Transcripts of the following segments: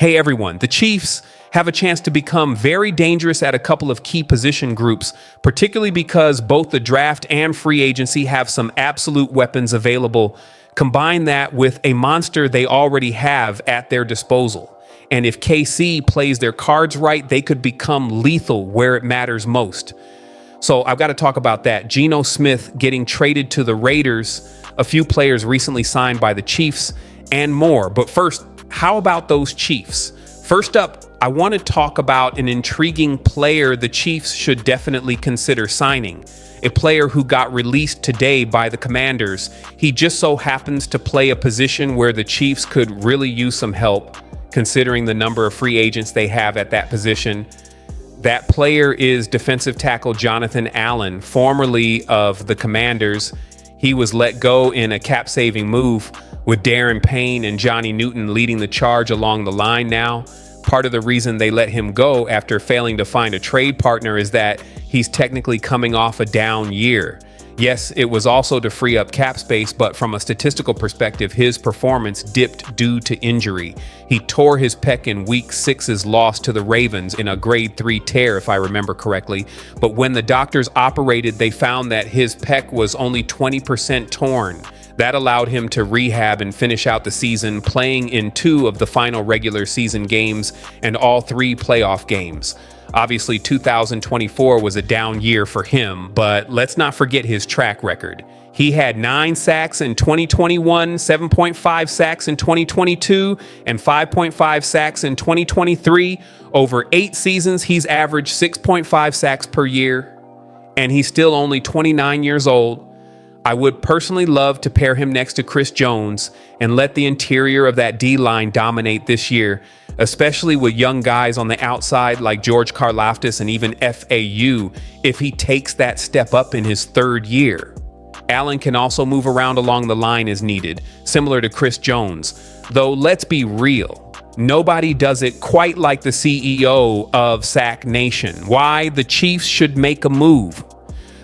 Hey everyone, the Chiefs have a chance to become very dangerous at a couple of key position groups, particularly because both the draft and free agency have some absolute weapons available. Combine that with a monster they already have at their disposal. And if KC plays their cards right, they could become lethal where it matters most. So I've got to talk about that. Geno Smith getting traded to the Raiders, a few players recently signed by the Chiefs, and more. But first, how about those Chiefs? First up, I want to talk about an intriguing player the Chiefs should definitely consider signing. A player who got released today by the Commanders. He just so happens to play a position where the Chiefs could really use some help, considering the number of free agents they have at that position. That player is defensive tackle Jonathan Allen, formerly of the Commanders. He was let go in a cap-saving move, with Darren Payne and Johnny Newton leading the charge along the line now. Part of the reason they let him go after failing to find a trade partner is that he's technically coming off a down year. Yes, it was also to free up cap space, but from a statistical perspective, his performance dipped due to injury. He tore his pec in Week 6's loss to the Ravens in a grade 3 tear, if I remember correctly. But when the doctors operated, they found that his pec was only 20% torn. That allowed him to rehab and finish out the season, playing in 2 of the final regular season games and all 3 playoff games. Obviously, 2024 was a down year for him, but let's not forget his track record. He had 9 sacks in 2021, 7.5 sacks in 2022, and 5.5 sacks in 2023. Over 8 seasons, he's averaged 6.5 sacks per year, and he's still only 29 years old. I would personally love to pair him next to Chris Jones and let the interior of that D-line dominate this year, especially with young guys on the outside like George Karlaftis and even FAU if he takes that step up in his 3rd year. Allen can also move around along the line as needed, similar to Chris Jones. Though let's be real, nobody does it quite like the CEO of Sack Nation. Why the Chiefs should make a move.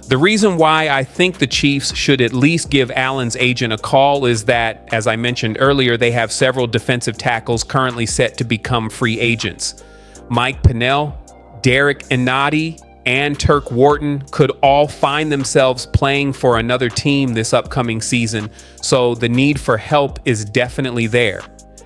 The reason why I think the Chiefs should at least give Allen's agent a call is that, as I mentioned earlier, they have several defensive tackles currently set to become free agents. Mike Pennell, Derek Inati, and Turk Wharton could all find themselves playing for another team this upcoming season, so the need for help is definitely there.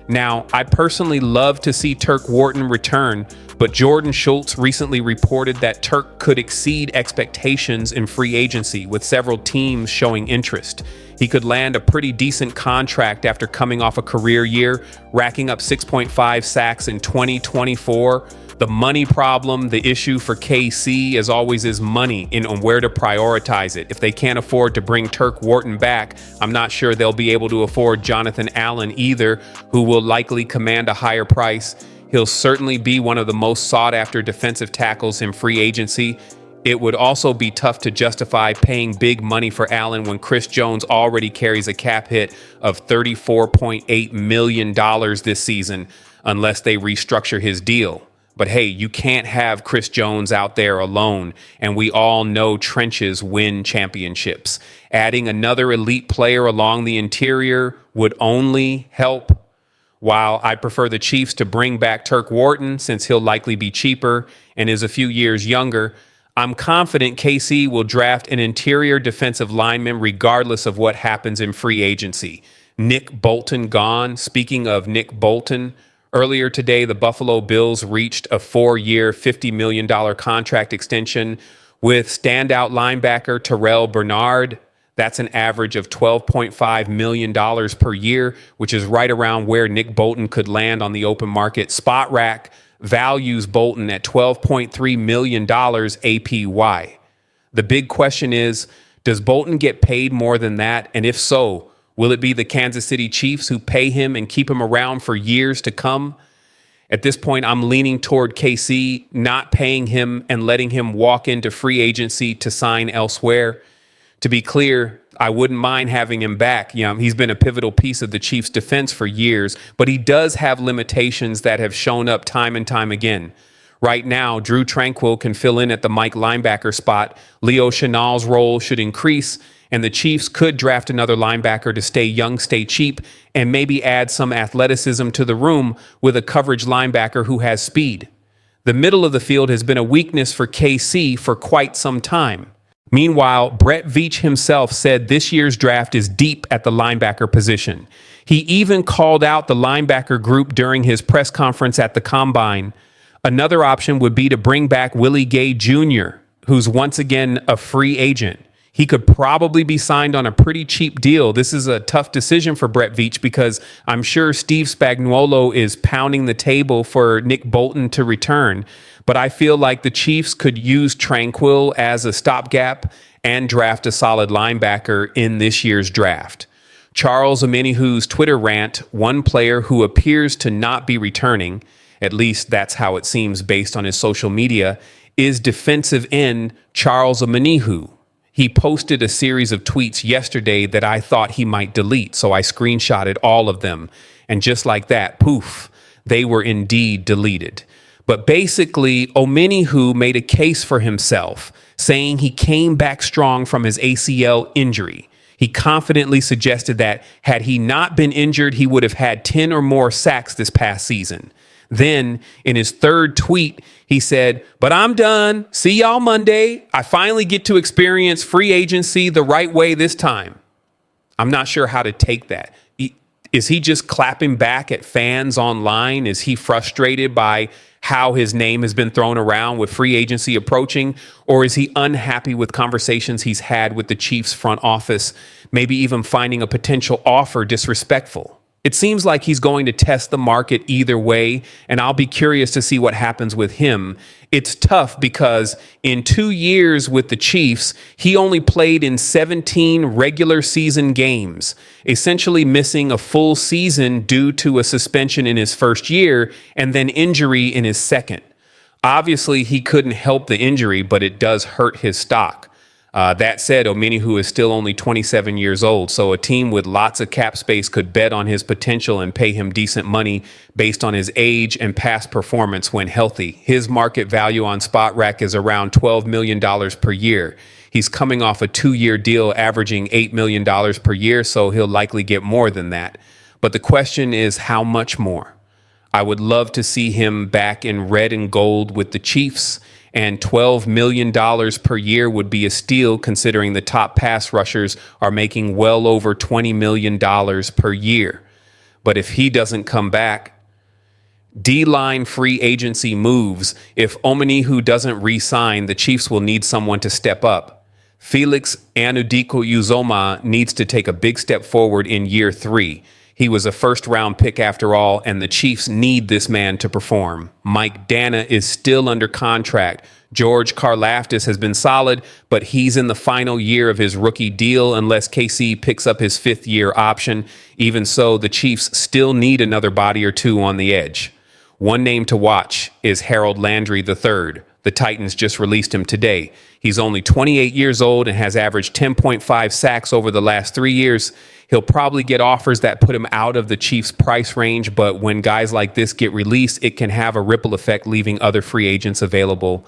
Now, I personally love to see Turk Wharton return, but Jordan Schultz recently reported that Turk could exceed expectations in free agency, with several teams showing interest. He could land a pretty decent contract after coming off a career year, racking up 6.5 sacks in 2024. The money problem, the issue for KC, as always, is money and on where to prioritize it. If they can't afford to bring Turk Wharton back, I'm not sure they'll be able to afford Jonathan Allen either, who will likely command a higher price. He'll certainly be one of the most sought-after defensive tackles in free agency. It would also be tough to justify paying big money for Allen when Chris Jones already carries a cap hit of $34.8 million this season, unless they restructure his deal. But hey, you can't have Chris Jones out there alone, and we all know trenches win championships. Adding another elite player along the interior would only help. While I prefer the Chiefs to bring back Turk Wharton, since he'll likely be cheaper and is a few years younger, I'm confident KC will draft an interior defensive lineman regardless of what happens in free agency. Nick Bolton gone. Speaking of Nick Bolton, earlier today, the Buffalo Bills reached a 4-year, $50 million contract extension with standout linebacker Terrell Bernard. That's an average of $12.5 million per year, which is right around where Nick Bolton could land on the open market. Spot Rack values Bolton at $12.3 million APY. The big question is, does Bolton get paid more than that? And if so, will it be the Kansas City Chiefs who pay him and keep him around for years to come? At this point, I'm leaning toward KC not paying him and letting him walk into free agency to sign elsewhere. To be clear, I wouldn't mind having him back. He's been a pivotal piece of the Chiefs' defense for years, but he does have limitations that have shown up time and time again. Right now, Drew Tranquill can fill in at the Mike linebacker spot. Leo Chenal's role should increase, and the Chiefs could draft another linebacker to stay young, stay cheap, and maybe add some athleticism to the room with a coverage linebacker who has speed. The middle of the field has been a weakness for KC for quite some time. Meanwhile, Brett Veach himself said this year's draft is deep at the linebacker position. He even called out the linebacker group during his press conference at the Combine. Another option would be to bring back Willie Gay Jr., who's once again a free agent. He could probably be signed on a pretty cheap deal. This is a tough decision for Brett Veach because I'm sure Steve Spagnuolo is pounding the table for Nick Bolton to return. But I feel like the Chiefs could use Tranquill as a stopgap and draft a solid linebacker in this year's draft. Charles Omenihu's Twitter rant, one player who appears to not be returning, at least that's how it seems based on his social media, is defensive end Charles Omenihu. He posted a series of tweets yesterday that I thought he might delete, so I screenshotted all of them. And just like that, poof, they were indeed deleted. But basically, Omenihu made a case for himself, saying he came back strong from his ACL injury. He confidently suggested that had he not been injured, he would have had 10 or more sacks this past season. Then, in his third tweet, he said, "But I'm done. See y'all Monday. I finally get to experience free agency the right way this time." I'm not sure how to take that. Is he just clapping back at fans online? Is he frustrated by how his name has been thrown around with free agency approaching? Or is he unhappy with conversations he's had with the Chiefs front office, maybe even finding a potential offer disrespectful? It seems like he's going to test the market either way, and I'll be curious to see what happens with him. It's tough because in 2 years with the Chiefs, he only played in 17 regular season games, essentially missing a full season due to a suspension in his first year and then injury in his second. Obviously, he couldn't help the injury, but it does hurt his stock. That said, Omenihu is still only 27 years old, so a team with lots of cap space could bet on his potential and pay him decent money based on his age and past performance when healthy. His market value on SpotRack is around $12 million per year. He's coming off a 2-year deal averaging $8 million per year, so he'll likely get more than that. But the question is, how much more? I would love to see him back in red and gold with the Chiefs, and $12 million per year would be a steal considering the top pass rushers are making well over $20 million per year. But if he doesn't come back, D-line free agency moves. If Omenihu doesn't re-sign, the Chiefs will need someone to step up. Felix Anudiko-Uzomah needs to take a big step forward in year 3. He was a first-round pick after all, and the Chiefs need this man to perform. Mike Dana is still under contract. George Karlaftis has been solid, but he's in the final year of his rookie deal unless KC picks up his 5th-year option. Even so, the Chiefs still need another body or two on the edge. One name to watch is Harold Landry III. The Titans just released him today. He's only 28 years old and has averaged 10.5 sacks over the last 3 years. He'll probably get offers that put him out of the Chiefs' price range, but when guys like this get released, it can have a ripple effect, leaving other free agents available.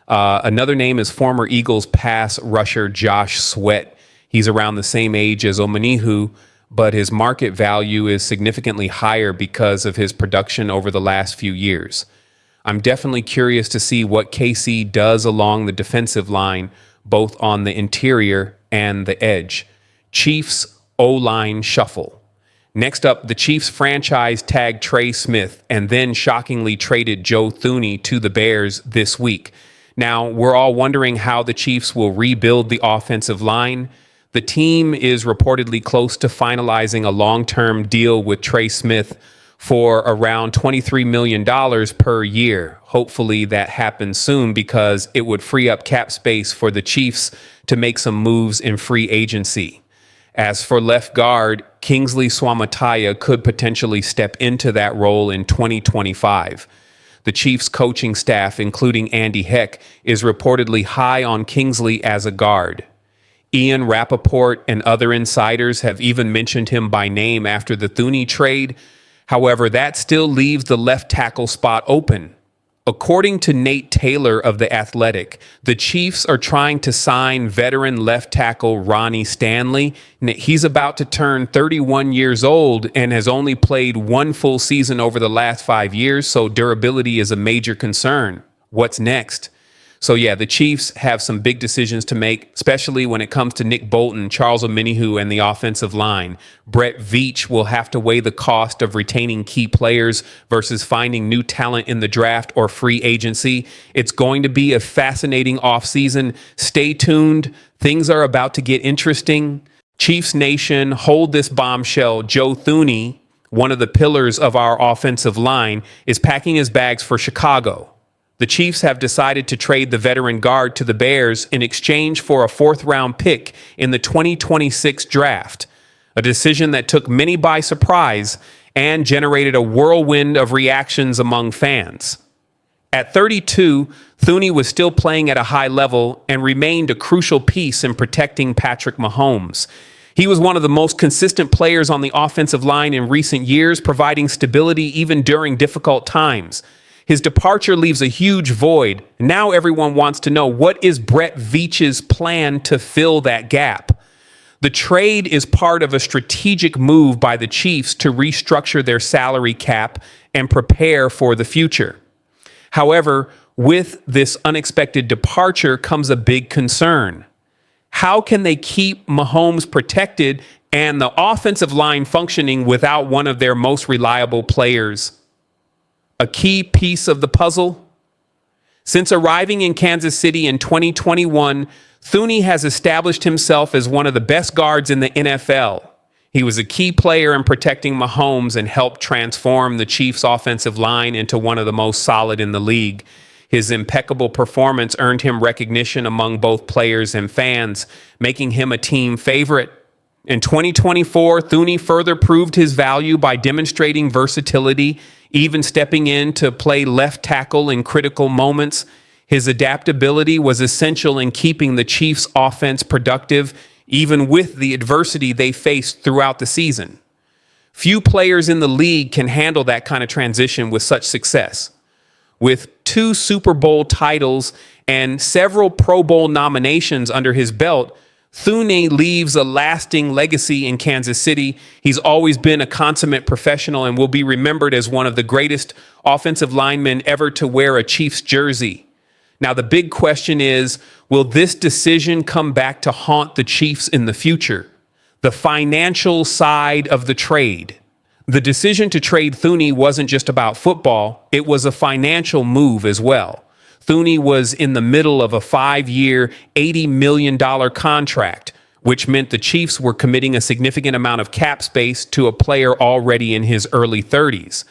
Another name is former Eagles pass rusher Josh Sweat. He's around the same age as Omenihu, but his market value is significantly higher because of his production over the last few years. I'm definitely curious to see what KC does along the defensive line, both on the interior and the edge. Chiefs O-line shuffle. Next up, the Chiefs franchise tagged Trey Smith and then shockingly traded Joe Thuney to the Bears this week. Now, we're all wondering how the Chiefs will rebuild the offensive line. The team is reportedly close to finalizing a long-term deal with Trey Smith for around $23 million per year. Hopefully that happens soon because it would free up cap space for the Chiefs to make some moves in free agency. As for left guard, Kingsley Suamataia could potentially step into that role in 2025. The Chiefs coaching staff, including Andy Heck, is reportedly high on Kingsley as a guard. Ian Rappaport and other insiders have even mentioned him by name after the Thuney trade. However, that still leaves the left tackle spot open. According to Nate Taylor of The Athletic, the Chiefs are trying to sign veteran left tackle Ronnie Stanley. He's about to turn 31 years old and has only played one full season over the last 5 years, so durability is a major concern. What's next? So yeah, the Chiefs have some big decisions to make, especially when it comes to Nick Bolton, Charles Omenihu, and the offensive line. Brett Veach will have to weigh the cost of retaining key players versus finding new talent in the draft or free agency. It's going to be a fascinating offseason. Stay tuned. Things are about to get interesting. Chiefs Nation, hold this bombshell. Joe Thuney, one of the pillars of our offensive line, is packing his bags for Chicago. The Chiefs have decided to trade the veteran guard to the Bears in exchange for a fourth-round pick in the 2026 draft, a decision that took many by surprise and generated a whirlwind of reactions among fans. At 32, Thuney was still playing at a high level and remained a crucial piece in protecting Patrick Mahomes. He was one of the most consistent players on the offensive line in recent years, providing stability even during difficult times. His departure leaves a huge void. Now everyone wants to know, what is Brett Veach's plan to fill that gap? The trade is part of a strategic move by the Chiefs to restructure their salary cap and prepare for the future. However, with this unexpected departure comes a big concern. How can they keep Mahomes protected and the offensive line functioning without one of their most reliable players? A key piece of the puzzle? Since arriving in Kansas City in 2021, Thuney has established himself as one of the best guards in the NFL. He was a key player in protecting Mahomes and helped transform the Chiefs' offensive line into one of the most solid in the league. His impeccable performance earned him recognition among both players and fans, making him a team favorite. In 2024, Thuney further proved his value by demonstrating versatility, even stepping in to play left tackle in critical moments. His adaptability was essential in keeping the Chiefs' offense productive, even with the adversity they faced throughout the season. Few players in the league can handle that kind of transition with such success. With 2 Super Bowl titles and several Pro Bowl nominations under his belt, Thuney leaves a lasting legacy in Kansas City. He's always been a consummate professional and will be remembered as one of the greatest offensive linemen ever to wear a Chiefs jersey. Now, the big question is, will this decision come back to haunt the Chiefs in the future? The financial side of the trade. The decision to trade Thuney wasn't just about football. It was a financial move as well. Thuney was in the middle of a 5-year, $80 million contract, which meant the Chiefs were committing a significant amount of cap space to a player already in his early 30s.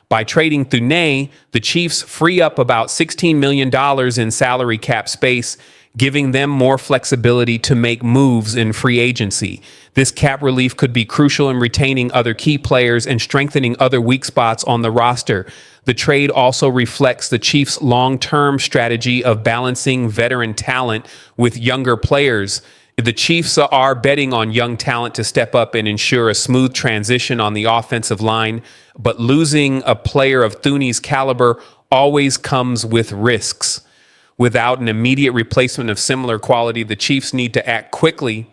By trading Thuney, the Chiefs free up about $16 million in salary cap space, giving them more flexibility to make moves in free agency. This cap relief could be crucial in retaining other key players and strengthening other weak spots on the roster. The trade also reflects the Chiefs' long-term strategy of balancing veteran talent with younger players. The Chiefs are betting on young talent to step up and ensure a smooth transition on the offensive line, but losing a player of Thuney's caliber always comes with risks. Without an immediate replacement of similar quality, the Chiefs need to act quickly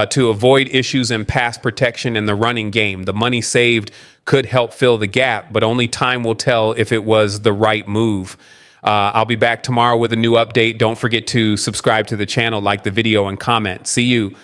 to avoid issues in pass protection in the running game. The money saved could help fill the gap, but only time will tell if it was the right move. I'll be back tomorrow with a new update. Don't forget to subscribe to the channel, like the video, and comment. See you